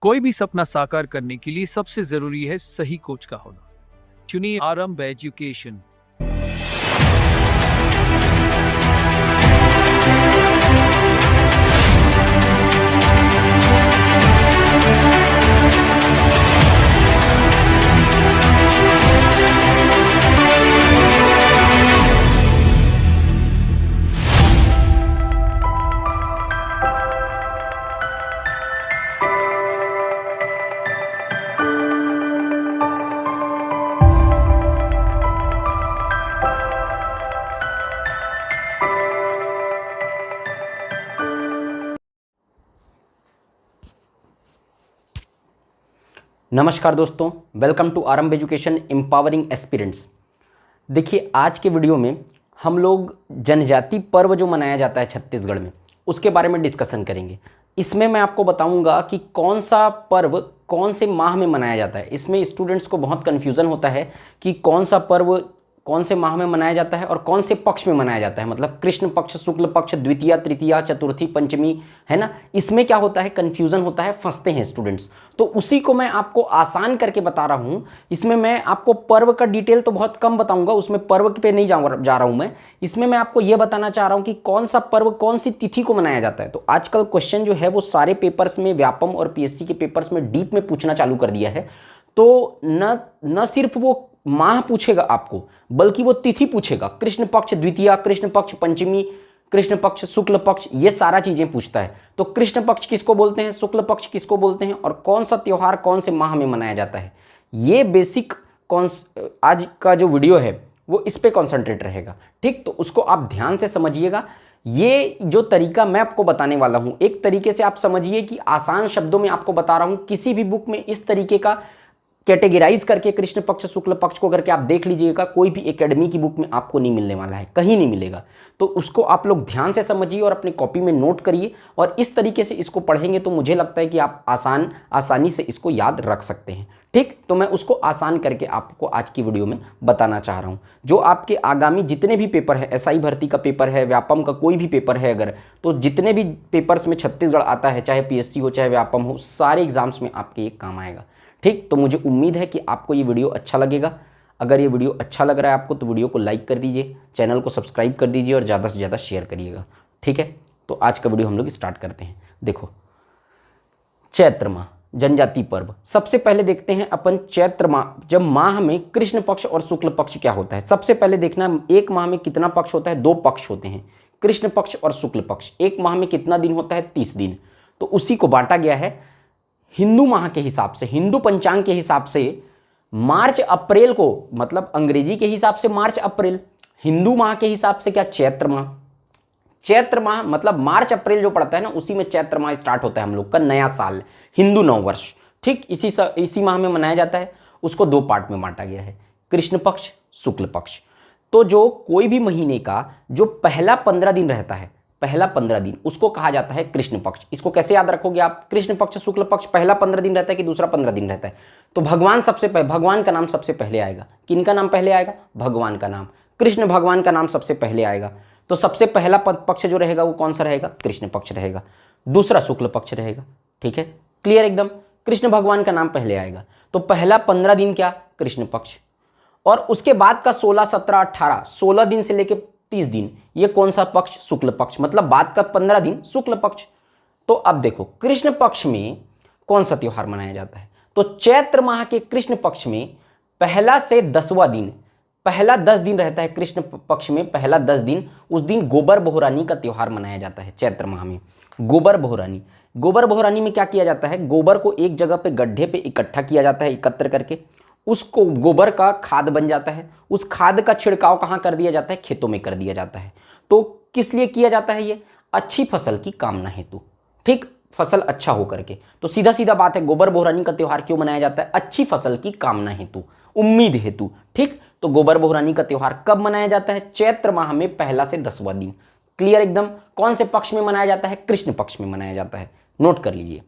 कोई भी सपना साकार करने के लिए सबसे जरूरी है सही कोच का होना। चुनिए आरंभ एजुकेशन। नमस्कार दोस्तों, वेलकम टू आरंभ एजुकेशन एम्पावरिंग एस्पिरेंट्स। देखिए, आज के वीडियो में हम लोग जनजाति पर्व जो मनाया जाता है छत्तीसगढ़ में उसके बारे में डिस्कशन करेंगे। इसमें मैं आपको बताऊंगा कि कौन सा पर्व कौन से माह में मनाया जाता है। इसमें स्टूडेंट्स को बहुत कन्फ्यूज़न होता है कि कौन सा पर्व कौन से माह में मनाया जाता है और कौन से पक्ष में मनाया जाता है, मतलब कृष्ण पक्ष, शुक्ल पक्ष, द्वितीया, तृतीया, चतुर्थी, पंचमी, है ना। इसमें क्या होता है, कन्फ्यूज़न होता है, फंसते हैं स्टूडेंट्स। तो उसी को मैं आपको आसान करके बता रहा हूँ। इसमें मैं आपको पर्व का डिटेल तो बहुत कम बताऊंगा, उसमें पर्व पे नहीं जा रहा हूँ मैं। इसमें मैं आपको ये बताना चाह रहा हूँ कि कौन सा पर्व कौन सी तिथि को मनाया जाता है। तो आजकल क्वेश्चन जो है वो सारे पेपर्स में, व्यापम और पीएससी के पेपर्स में डीप में पूछना चालू कर दिया है। तो न सिर्फ वो माह पूछेगा आपको, बल्कि वो तिथि पूछेगा। कृष्ण पक्ष द्वितीया, कृष्ण पक्ष पंचमी, कृष्ण पक्ष शुक्ल पक्ष, ये सारा चीजें पूछता है। तो कृष्ण पक्ष किसको बोलते हैं, शुक्ल पक्ष किसको बोलते हैं, और कौन सा त्योहार कौन से माह में मनाया जाता है, ये बेसिक आज का जो वीडियो है वो इस पे कॉन्सेंट्रेट रहेगा। ठीक, तो उसको आप ध्यान से समझिएगा। ये जो तरीका मैं आपको बताने वाला हूं, एक तरीके से आप समझिए कि आसान शब्दों में आपको बता रहा हूं। किसी भी बुक में इस तरीके का कैटेगराइज करके कृष्ण पक्ष शुक्ल पक्ष को करके आप देख लीजिएगा, कोई भी एकेडमी की बुक में आपको नहीं मिलने वाला है, कहीं नहीं मिलेगा। तो उसको आप लोग ध्यान से समझिए और अपनी कॉपी में नोट करिए, और इस तरीके से इसको पढ़ेंगे तो मुझे लगता है कि आप आसानी से इसको याद रख सकते हैं। ठीक, तो मैं उसको आसान करके आपको आज की वीडियो में बताना चाह रहा हूँ। जो आपके आगामी जितने भी पेपर है, एसआई भर्ती का पेपर है, व्यापम का कोई भी पेपर है अगर, तो जितने भी पेपर्स में छत्तीसगढ़ आता है, चाहे पीएससी हो चाहे व्यापम हो, सारे एग्जाम्स में आपके ये काम आएगा। ठीक, तो मुझे उम्मीद है कि आपको ये वीडियो अच्छा लगेगा। अगर ये वीडियो अच्छा लग रहा है आपको तो वीडियो को लाइक कर दीजिए, चैनल को सब्सक्राइब कर दीजिए और ज़्यादा से ज़्यादा शेयर करिएगा। ठीक है, तो आज का वीडियो हम लोग स्टार्ट करते हैं। देखो, चैत्र माह, जनजाति पर्व। सबसे पहले देखते हैं अपन चैत्र माह, जब माह में कृष्ण पक्ष और शुक्ल पक्ष क्या होता है। सबसे पहले देखना, एक माह में कितना पक्ष होता है, दो पक्ष होते हैं, कृष्ण पक्ष और शुक्ल पक्ष। एक माह में कितना दिन होता है, 30 दिन। तो उसी को बांटा गया है हिंदू माह के हिसाब से, हिंदू पंचांग के हिसाब से मार्च अप्रैल को, मतलब अंग्रेजी के हिसाब से मार्च अप्रैल, हिंदू माह के हिसाब से क्या, चैत्र माह। चैत्र माह मतलब मार्च अप्रैल जो पड़ता है ना, उसी में चैत्र माह स्टार्ट होता है हम लोग का नया साल, हिंदू नववर्ष। ठीक, इसी माह में मनाया जाता है। उसको दो पार्ट में बांटा गया है, कृष्ण पक्ष, शुक्ल पक्ष। तो जो कोई भी महीने का जो पहला 15 दिन रहता है, पहला 15 दिन, उसको कहा जाता है कृष्ण पक्ष। इसको कैसे याद रखोगे आप, कृष्ण पक्ष शुक्ल पक्ष पहला 15 दिन रहता है कि दूसरा 15 दिन रहता है। तो भगवान का नाम सबसे पहले आएगा। किनका नाम पहले आएगा, भगवान का नाम, कृष्ण भगवान का नाम सबसे पहले आएगा। तो सबसे पहला पक्ष जो रहेगा वो कौन सा रहेगा, कृष्ण पक्ष रहेगा। दूसरा शुक्ल पक्ष रहेगा। ठीक है, क्लियर एकदम। कृष्ण भगवान का नाम पहले आएगा, तो पहला 15 दिन क्या, कृष्ण पक्ष, और उसके बाद का 16, 17, 18, 16 दिन से लेके 30 दिन, ये कौन सा पक्ष, शुक्ल पक्ष, मतलब बाद का 15 दिन शुक्ल पक्ष। तो अब देखो, कृष्ण पक्ष में कौन सा त्योहार मनाया जाता है, तो चैत्र माह के कृष्ण पक्ष में पहला से 10वां दिन, पहला 10 दिन रहता है कृष्ण पक्ष में, पहला 10 दिन, उस दिन गोबर बोहरानी का त्योहार मनाया जाता है। चैत्र माह में गोबर बोहरानी, गोबर बोहरानी में क्या किया जाता है, गोबर को एक जगह पे गड्ढे पे इकट्ठा किया जाता है, एकत्र करके उसको गोबर का खाद बन जाता है। उस खाद का छिड़काव कहाँ कर दिया जाता है, खेतों में कर दिया जाता है। तो किस लिए किया जाता है ये, अच्छी फसल की कामना हेतु। ठीक, फसल अच्छा हो करके। तो सीधा सीधा बात है, गोबर बोहरानी का त्योहार क्यों मनाया जाता है, अच्छी फसल की कामना हेतु, उम्मीद हेतु। ठीक, तो गोबर बोहरानी का त्योहार कब मनाया जाता है, चैत्र माह में पहला से 10वां दिन। क्लियर एकदम। कौन से पक्ष में मनाया जाता है, कृष्ण पक्ष में मनाया जाता है, नोट कर लीजिए।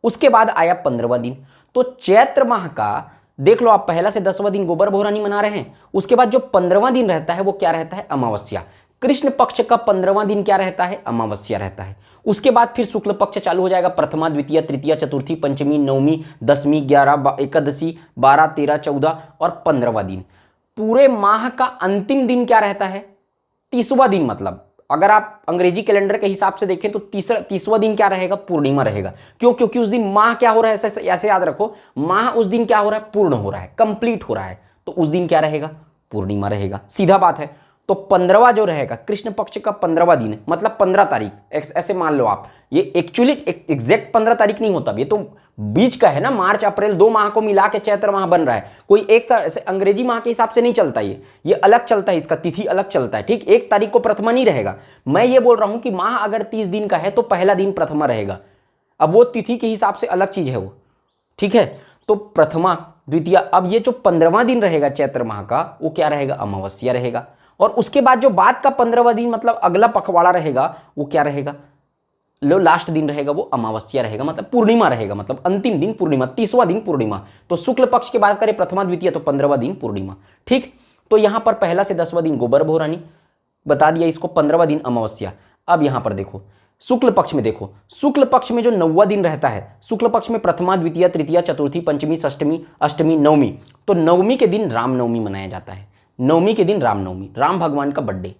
उसके बाद आया 15वां दिन। तो चैत्र माह का देख लो आप, पहला से 10वां दिन गोबर बोहरानी मना रहे हैं, उसके बाद जो 15वां दिन रहता है वो क्या रहता है, अमावस्या। कृष्ण पक्ष का 15वां दिन क्या रहता है? अमावस्या रहता है। उसके बाद फिर शुक्ल पक्ष चालू हो जाएगा, प्रथमा, द्वितीय, तृतीया, चतुर्थी, पंचमी, नवमी, दसवीं, 11, एकादशी, 12, 13, 14 और 15वां दिन। पूरे माह का अंतिम दिन क्या रहता है? 30वां दिन। मतलब अगर आप अंग्रेजी कैलेंडर के हिसाब से देखें तो 30वां दिन क्या रहेगा? पूर्णिमा रहेगा। क्यों? क्योंकि उस दिन माह क्या हो रहा है, ऐसे याद रखो, माह उस दिन क्या हो रहा है? पूर्ण हो रहा है, कंप्लीट हो रहा है, तो उस दिन क्या रहेगा? पूर्णिमा रहेगा। सीधा बात है। तो 15वां जो रहेगा, कृष्ण पक्ष का 15वां दिन, मतलब 15 तारीख, ऐसे मान लो आप। ये एक्चुअली एग्जैक्ट 15 तारीख नहीं होता, ये तो बीच का है ना, मार्च अप्रैल 2 माह को मिला के चैत्र माह बन रहा है। कोई एक ऐसे अंग्रेजी माह के हिसाब से नहीं चलता, ये अलग चलता है, इसका तिथि अलग चलता है। ठीक, 1 तारीख को प्रथमा नहीं रहेगा। मैं ये बोल रहा हूं कि माह अगर 30 दिन का है तो पहला दिन प्रथमा रहेगा। अब वो तिथि के हिसाब से अलग चीज है वो। ठीक है, तो प्रथमा, द्वितीय, अब ये जो 15वां दिन रहेगा चैत्र माह का, वो क्या रहेगा? अमावस्या रहेगा। और उसके बाद जो बाद का 15वां दिन, मतलब अगला पखवाड़ा रहेगा, वो क्या रहेगा? लो लास्ट दिन रहेगा वो अमावस्या रहेगा, मतलब पूर्णिमा रहेगा, मतलब अंतिम दिन पूर्णिमा, 30वां दिन पूर्णिमा। तो शुक्ल पक्ष की बात करें, प्रथमा, द्वितीय, तो 15वां दिन पूर्णिमा। ठीक, तो यहां पर पहला से 10वां दिन गोबर भोरानी बता दिया इसको, 15वां दिन अमावस्या। अब यहां पर देखो शुक्ल पक्ष में, देखो शुक्ल पक्ष में जो 9वां दिन रहता है, शुक्ल पक्ष में प्रथमा, द्वितीय, तृतीया, चतुर्थी, पंचमी, षष्ठमी, अष्टमी, नवमी। तो नवमी के दिन रामनवमी मनाया जाता है। नवमी के दिन रामनवमी, राम भगवान का बर्थडे,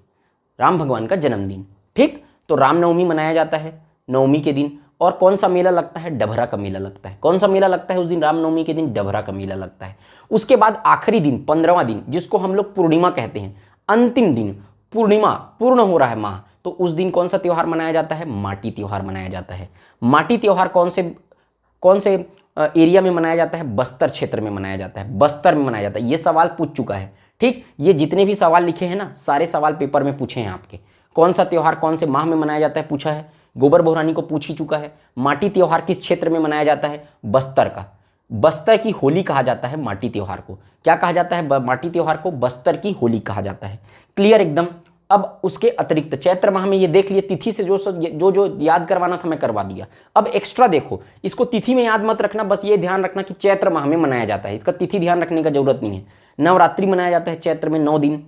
राम भगवान का जन्मदिन। ठीक, तो रामनवमी मनाया जाता है नवमी के दिन। और कौन सा मेला लगता है? डभरा का मेला लगता है। कौन सा मेला लगता है उस दिन? रामनवमी के दिन डभरा का मेला लगता है। उसके बाद आखिरी दिन, 15वां दिन, जिसको हम लोग पूर्णिमा कहते हैं, अंतिम दिन, पूर्णिमा, पूर्ण हो रहा है माह, तो उस दिन कौन सा त्योहार मनाया जाता है? माटी त्योहार मनाया जाता है। माटी त्योहार कौन से एरिया में मनाया जाता है? बस्तर क्षेत्र में मनाया जाता है, बस्तर में मनाया जाता है। ये सवाल पूछ चुका है। ठीक, ये जितने भी सवाल लिखे हैं ना, सारे सवाल पेपर में पूछे हैं आपके। कौन सा त्योहार कौन से माह में मनाया जाता है पूछा है, गोबर भोरानी को पूछ ही चुका है। माटी त्योहार किस क्षेत्र में मनाया जाता है? बस्तर का। बस्तर की होली कहा जाता है माटी त्योहार को। क्या कहा जाता है माटी त्योहार को? बस्तर की होली कहा जाता है। क्लियर एकदम। अब उसके अतिरिक्त चैत्र माह में ये देख लिए, तिथि से जो याद करवाना था मैं करवा दिया। अब एक्स्ट्रा देखो, इसको तिथि में याद मत रखना, बस ये ध्यान रखना कि चैत्र माह में मनाया जाता है। इसका तिथि ध्यान रखने का जरूरत नहीं है। नवरात्रि मनाया जाता है चैत्र में 9 दिन।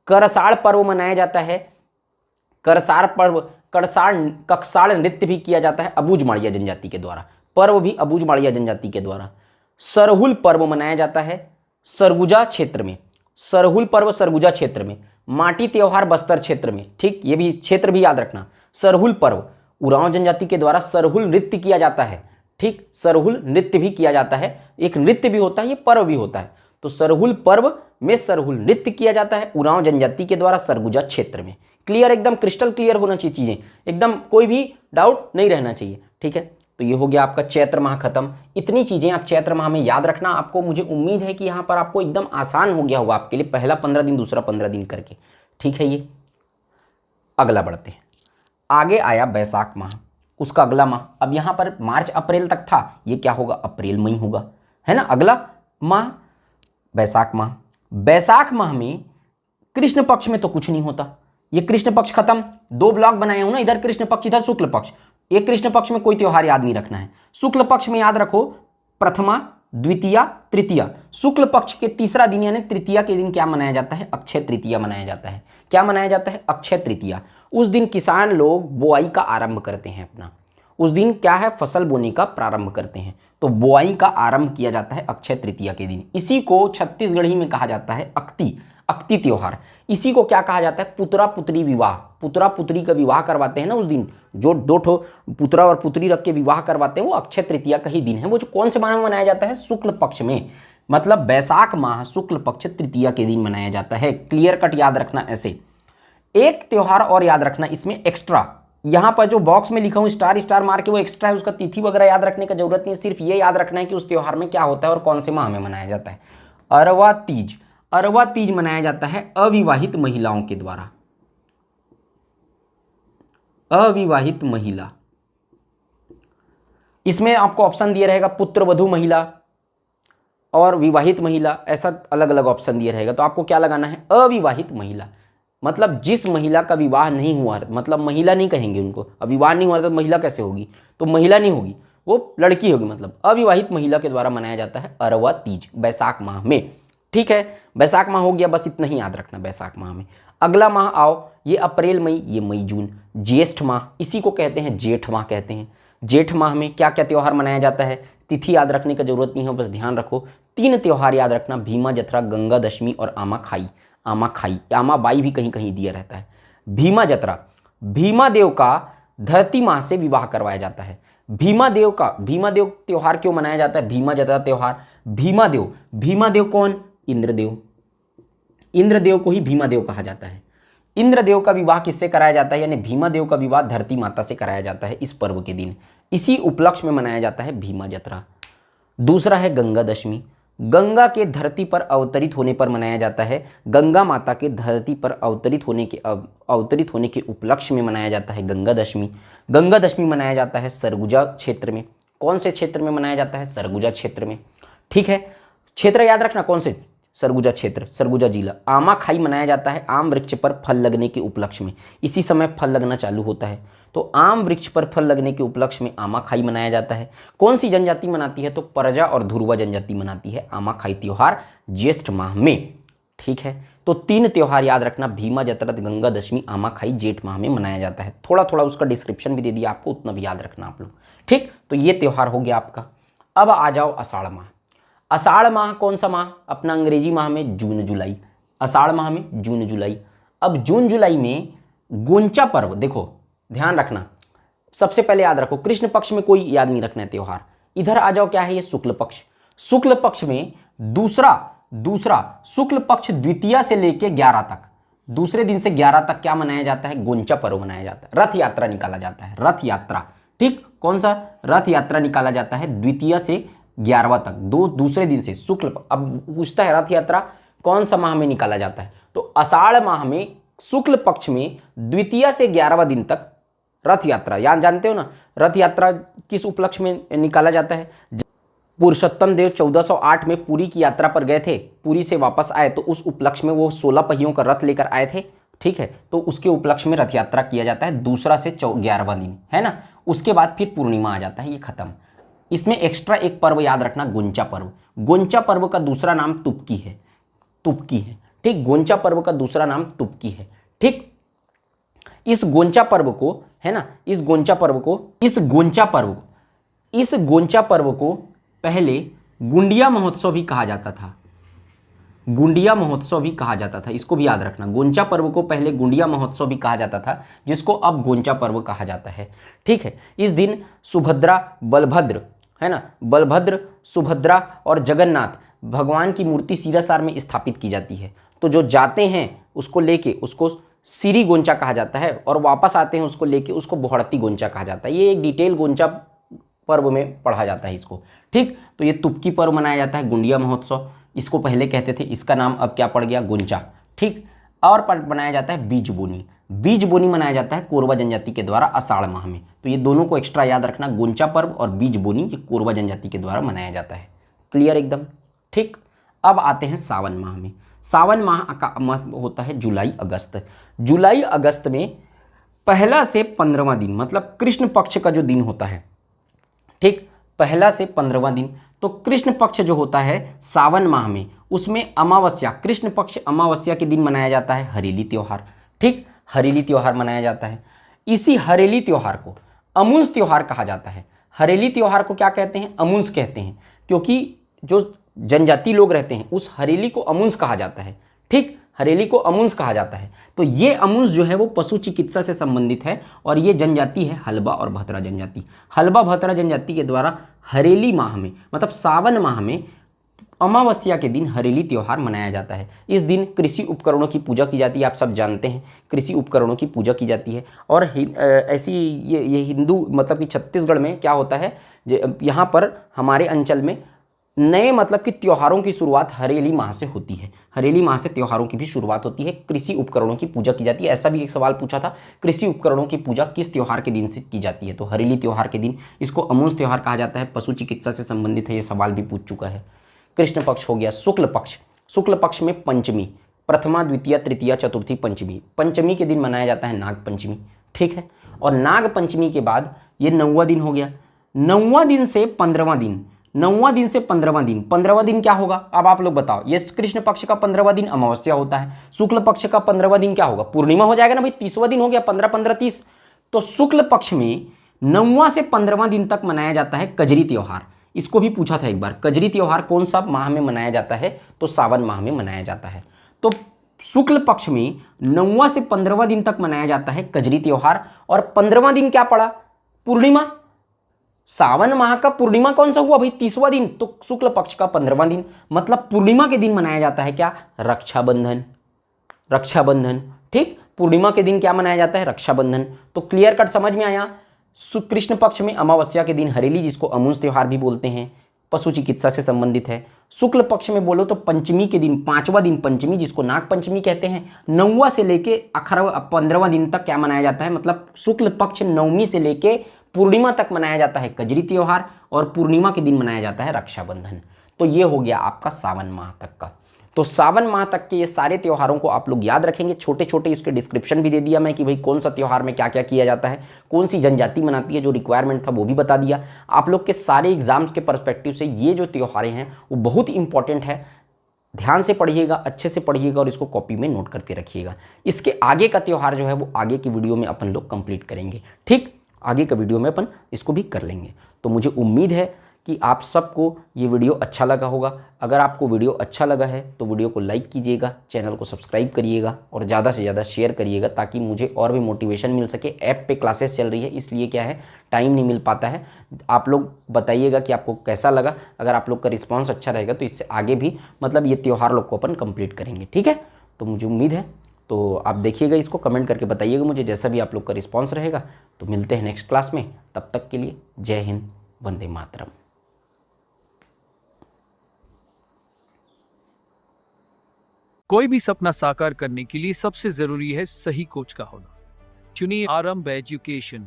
करसाड़ पर्व मनाया जाता है। करसाड़ पर्व, ककसाड़ नृत्य भी किया जाता है अबूझ माड़िया जनजाति के द्वारा। पर्व भी अबूझ माड़िया जनजाति के द्वारा। सरहुल पर्व मनाया जाता है सरगुजा क्षेत्र में। सरहुल पर्व सरगुजा क्षेत्र में। माटी त्योहार बस्तर क्षेत्र में। ठीक, ये भी क्षेत्र भी याद रखना। सरहुल पर्व उरांव जनजाति के द्वारा सरहुल नृत्य किया जाता है। ठीक, सरहुल नृत्य भी किया जाता है। एक नृत्य भी होता है, ये पर्व भी होता है। तो सरहुल पर्व में सरहुल नृत्य किया जाता है उरांव जनजाति के द्वारा सरगुजा क्षेत्र में। क्लियर, एकदम क्रिस्टल क्लियर होना चाहिए चीजें, एकदम कोई भी डाउट नहीं रहना चाहिए। ठीक है, तो ये हो गया आपका चैत्र माह खत्म। इतनी चीजें आप चैत्र माह में याद रखना। आपको, मुझे उम्मीद है कि यहाँ पर आपको एकदम आसान हो गया होगा आपके लिए, पहला 15 दिन, दूसरा 15 दिन करके। ठीक है, ये अगला बढ़ते हैं। आगे आया बैसाख माह, उसका अगला माह। अब यहाँ पर मार्च अप्रैल तक था, ये क्या होगा? अप्रैल मई होगा, है ना। अगला माह बैसाख माह। बैसाख माह में कृष्ण पक्ष में तो कुछ नहीं होता, ये कृष्ण पक्ष खत्म। 2 ब्लॉक बनाया हूं ना, इधर कृष्ण पक्ष, इधर शुक्ल पक्ष। एक कृष्ण पक्ष में कोई त्योहार याद नहीं रखना है। शुक्ल पक्ष में याद रखो प्रथमा, द्वितीया, तृतीया। शुक्ल पक्ष के तीसरा दिन यानी तृतीया के दिन क्या मनाया जाता है? अक्षय तृतीया मनाया जाता है। क्या मनाया जाता है? अक्षय तृतीया। उस दिन किसान लोग बुआई का आरंभ करते हैं अपना। उस दिन क्या है? फसल बोने का प्रारंभ करते हैं। तो बुआई का आरंभ किया जाता है अक्षय तृतीया के दिन। इसी को छत्तीसगढ़ी में कहा जाता है अक्ति त्योहार। इसी को क्या कहा जाता है? पुत्रा पुत्री विवाह। पुत्रा पुत्री का विवाह करवाते हैं ना उस दिन, जो 2 ठो पुत्रा और पुत्री रख के विवाह करवाते हैं, वो अक्षय तृतीया का ही दिन है। वो जो कौन से माह में मनाया जाता है? शुक्ल पक्ष में, मतलब बैसाख माह शुक्ल पक्ष तृतीया के दिन मनाया जाता है। क्लियर कट याद रखना। ऐसे एक त्योहार और याद रखना इसमें एक्स्ट्रा, यहाँ पर जो बॉक्स में लिखा हूँ स्टार स्टार मार के, वो एक्स्ट्रा है, उसका तिथि वगैरह याद रखने का जरूरत नहीं है। सिर्फ ये याद रखना है कि उस त्योहार में क्या होता है और कौन से माह में मनाया जाता है। अरवा तीज। अरवा तीज मनाया जाता है अविवाहित महिलाओं के द्वारा। अविवाहित महिला, इसमें आपको ऑप्शन दिया रहेगा पुत्र वधू महिला और विवाहित महिला, ऐसा अलग अलग ऑप्शन दिया रहेगा। तो आपको क्या लगाना है? अविवाहित महिला, मतलब जिस महिला का विवाह नहीं हुआ, मतलब महिला नहीं कहेंगे उनको, अब विवाह नहीं हुआ तो महिला कैसे होगी? तो महिला नहीं होगी, वो लड़की होगी। मतलब अविवाहित महिला के द्वारा मनाया जाता है अरवा तीज बैसाख माह में। ठीक है, बैसाख माह हो गया, बस इतना ही याद रखना बैसाख माह में। अगला माह आओ, ये अप्रैल मई, ये मई जून। ज्येष्ठ माह, इसी को कहते हैं जेठ माह कहते हैं। जेठ माह में क्या क्या त्यौहार मनाया जाता है, तिथि याद रखने की जरूरत नहीं है, बस ध्यान रखो 3 त्यौहार याद रखना, भीमा जत्रा, गंगा दशमी और आमा खाई। आमा खाई, आमा बाई भी कहीं कहीं दिया रहता है। भीमा जत्रा, भीमा देव का धरती माँ से विवाह करवाया जाता है। भीमा देव त्यौहार क्यों मनाया जाता है, भीमा जत्रा त्यौहार? भीमा देव कौन? इंद्रदेव। इंद्रदेव को ही भीमा देव कहा जाता है। इंद्रदेव का विवाह किससे कराया जाता है, यानी भीमा देव का विवाह धरती माता से कराया जाता है इस पर्व के दिन। इसी उपलक्ष्य में मनाया जाता है भीमा जत्रा। दूसरा है गंगा दशमी, गंगा के धरती पर अवतरित होने पर मनाया जाता है। गंगा माता के धरती पर अवतरित होने के उपलक्ष्य में मनाया जाता है गंगा दशमी। गंगा दशमी मनाया जाता है सरगुजा क्षेत्र में। कौन से क्षेत्र में मनाया जाता है? सरगुजा क्षेत्र में। ठीक है, क्षेत्र याद रखना कौन से? सरगुजा क्षेत्र, सरगुजा जिला। आमा खाई मनाया जाता है आम वृक्ष पर फल लगने के उपलक्ष्य में। इसी समय फल लगना चालू होता है, तो आम वृक्ष पर फल लगने के उपलक्ष्य में आमा खाई मनाया जाता है। कौन सी जनजाति मनाती है? तो परजा और ध्रुवा जनजाति मनाती है आमा खाई त्यौहार ज्येष्ठ माह में। ठीक है, तो 3 त्यौहार याद रखना, भीमा जत्रा, गंगा दशमी, आमा खाई जेठ माह में मनाया जाता है। थोड़ा थोड़ा उसका डिस्क्रिप्शन भी दे दिया आपको, उतना भी याद रखना आप लोग। ठीक, तो ये त्यौहार हो गया आपका। अब आ जाओ आषाढ़ माह। आषाढ़ माह कौन सा माह? अपना अंग्रेजी माह में जून जुलाई। आषाढ़ माह में जून जुलाई। अब जून जुलाई में गोंचा पर्व, देखो ध्यान रखना, सबसे पहले याद रखो कृष्ण पक्ष में कोई याद नहीं रखना है त्यौहार। इधर आ जाओ, क्या है ये? शुक्ल पक्ष। शुक्ल पक्ष में दूसरा शुक्ल पक्ष द्वितीया से लेके 11 तक, दूसरे दिन से 11 तक क्या मनाया जाता है? गोंचा पर्व मनाया जाता है। रथ यात्रा निकाला जाता है, रथ यात्रा। ठीक, कौन सा? रथ यात्रा निकाला जाता है द्वितीया से 11वां तक, दूसरे दिन से शुक्ल। अब पूछता है रथ यात्रा कौन सा माह में निकाला जाता है? तो आषाढ़ माह में शुक्ल पक्ष में द्वितीया से 11वां दिन तक रथ यात्रा, याद जानते हो ना, रथ यात्रा किस उपलक्ष्य में निकाला जाता है? पुरुषोत्तम देव 1408 में पुरी की यात्रा पर गए थे, पुरी से वापस आए, तो उस उपलक्ष्य में वो 16 पहियों का रथ लेकर आए थे। ठीक है, तो उसके उपलक्ष्य में रथ यात्रा किया जाता है 2 से 11वां दिन, है ना। उसके बाद फिर पूर्णिमा आ जाता है, ये खत्म। इसमें एक्स्ट्रा एक पर्व याद रखना, गोंचा पर्व। गोंचा पर्व का दूसरा नाम तुपकी है, तुपकी है। ठीक, गोंचा पर्व का दूसरा नाम तुपकी है। ठीक, इस गोंचा पर्व को, है ना, इस गोंचा पर्व को पहले गुंडिया महोत्सव भी कहा जाता था। गुंडिया महोत्सव भी कहा जाता था, इसको भी याद रखना। गोंचा पर्व को पहले गुंडिया महोत्सव भी कहा जाता था, जिसको अब गोंचा पर्व कहा जाता है। ठीक है, इस दिन सुभद्रा, बलभद्र, है ना, बलभद्र, सुभद्रा और जगन्नाथ भगवान की मूर्ति सीरासार में स्थापित की जाती है। तो जो जाते हैं उसको लेके उसको सिरी गोंचा कहा जाता है, और वापस आते हैं उसको लेके उसको बोहड़ती गोंचा कहा जाता है। ये एक डिटेल गोंचा पर्व में पढ़ा जाता है इसको। ठीक, तो ये तुपकी पर्व मनाया जाता है, गुंडिया महोत्सव इसको पहले कहते थे, इसका नाम अब क्या पड़ गया? गोंचा। ठीक, और पर्व बनाया जाता है बीज बोनी। बीज बोनी मनाया जाता है कोरवा जनजाति के द्वारा आषाढ़ माह में। तो ये दोनों को एक्स्ट्रा याद रखना, गोंचा पर्व और बीज बोनी, ये कोरवा जनजाति के द्वारा मनाया जाता है। क्लियर एकदम? ठीक, अब आते हैं सावन माह में। सावन माह का होता है जुलाई अगस्त। जुलाई अगस्त में 1 से 15वां दिन, मतलब कृष्ण पक्ष का जो दिन होता है, ठीक, 1 से 15वां दिन। तो कृष्ण पक्ष जो होता है सावन माह में, उसमें अमावस्या, कृष्ण पक्ष अमावस्या के दिन मनाया जाता है हरेली त्यौहार। ठीक, हरेली त्यौहार मनाया जाता है। इसी हरेली त्यौहार को अमुंस त्यौहार कहा जाता है। हरेली त्यौहार को क्या कहते हैं? अमुंस कहते हैं, क्योंकि जो जनजाति लोग रहते हैं उस हरेली को अमुंस कहा जाता है। ठीक, हरेली को अमुंस कहा जाता है। तो ये अमुंस जो है वो पशु चिकित्सा से संबंधित है, और ये जनजाति है हलबा और भतरा जनजाति। हलबा भतरा जनजाति के द्वारा हरेली माह में, मतलब सावन माह में अमावस्या के दिन हरेली त्यौहार मनाया जाता है। इस दिन कृषि उपकरणों की पूजा की जाती है, आप सब जानते हैं कृषि उपकरणों की पूजा की जाती है। और ऐसी ये हिंदू, मतलब कि छत्तीसगढ़ में क्या होता है, यहाँ पर हमारे अंचल में नए, मतलब कि त्योहारों की शुरुआत हरेली माह से होती है। हरेली माह से त्योहारों की भी शुरुआत होती है, कृषि उपकरणों की पूजा की जाती है। ऐसा भी एक सवाल पूछा था, कृषि उपकरणों की पूजा किस त्योहार के दिन से की जाती है? तो हरेली त्यौहार के दिन। इसको अमुंस त्यौहार कहा जाता है, पशु चिकित्सा से संबंधित है, ये सवाल भी पूछ चुका है। कृष्ण पक्ष हो गया। शुक्ल पक्ष, शुक्ल पक्ष में पंचमी, प्रथमा, द्वितीया, तृतीया, चतुर्थी, पंचमी। पंचमी के दिन मनाया जाता है नाग पंचमी। ठीक है, और नाग पंचमी के बाद ये 9वां दिन हो गया। 9वां दिन से 15वां दिन, 9वां दिन से 15वां दिन, 15वां दिन क्या होगा? अब आप लोग बताओ, ये कृष्ण पक्ष का 15वां दिन अमावस्या होता है, शुक्ल पक्ष का 15वां दिन क्या होगा? पूर्णिमा हो जाएगा ना भाई, 30वां दिन हो गया, 15 15 30। तो शुक्ल पक्ष में 9वां से 15वां दिन तक मनाया जाता है कजरी त्योहार। इसको भी पूछा था एक बार, कजरी त्योहार कौन सा माह में मनाया जाता है? तो सावन माह में मनाया जाता है। तो शुक्ल पक्ष में 9वां से 15वां दिन तक मनाया जाता है कजरी त्योहार। और 15वां दिन क्या पड़ा? पूर्णिमा। सावन माह का पूर्णिमा कौन सा हुआ भाई? 30वां दिन। तो शुक्ल पक्ष का 15वां दिन, मतलब पूर्णिमा के दिन मनाया जाता है क्या? रक्षाबंधन। रक्षाबंधन, ठीक, पूर्णिमा के दिन क्या मनाया जाता है? रक्षाबंधन। तो क्लियर कट समझ में आया। कृष्ण पक्ष में अमावस्या के दिन हरेली, जिसको अमुंस त्योहार भी बोलते हैं, पशु चिकित्सा से संबंधित है। शुक्ल पक्ष में बोलो तो पंचमी के दिन, 5वां दिन पंचमी, जिसको नाग पंचमी कहते हैं। 9वां से लेके 15वां दिन तक क्या मनाया जाता है? मतलब शुक्ल पक्ष 9वीं से लेके पूर्णिमा तक मनाया जाता है कजरी त्योहार, और पूर्णिमा के दिन मनाया जाता है रक्षाबंधन। तो ये हो गया आपका सावन माह तक का। तो सावन माह तक के ये सारे त्योहारों को आप लोग याद रखेंगे। छोटे छोटे इसके डिस्क्रिप्शन भी दे दिया मैं कि भाई कौन सा त्योहार में क्या क्या किया जाता है, कौन सी जनजाति मनाती है, जो रिक्वायरमेंट था वो भी बता दिया। आप लोग के सारे एग्जाम्स के पर्सपेक्टिव से ये जो त्योहारें हैं वो बहुत इंपॉर्टेंट है। ध्यान से पढ़िएगा, अच्छे से पढ़िएगा और इसको कॉपी में नोट करके रखिएगा। इसके आगे का त्यौहार जो है वो आगे की वीडियो में अपन लोग कंप्लीट करेंगे, ठीक, आगे का वीडियो में अपन इसको भी कर लेंगे। तो मुझे उम्मीद है कि आप सबको ये वीडियो अच्छा लगा होगा। अगर आपको वीडियो अच्छा लगा है तो वीडियो को लाइक कीजिएगा, चैनल को सब्सक्राइब करिएगा और ज़्यादा से ज़्यादा शेयर करिएगा, ताकि मुझे और भी मोटिवेशन मिल सके। ऐप पे क्लासेस चल रही है, इसलिए क्या है, टाइम नहीं मिल पाता है। आप लोग बताइएगा कि आपको कैसा लगा। अगर आप लोग का रिस्पॉन्स अच्छा रहेगा तो इससे आगे भी मतलब ये त्यौहार लोग को अपन कंप्लीट करेंगे, ठीक है। तो मुझे उम्मीद है, तो आप देखिएगा, इसको कमेंट करके बताइएगा मुझे जैसा भी आप लोग का रिस्पॉन्स रहेगा। तो मिलते हैं नेक्स्ट क्लास में, तब तक के लिए जय हिंद, वंदे मातरम। कोई भी सपना साकार करने के लिए सबसे जरूरी है सही कोच का होना। चुनिए आरंभ एजुकेशन।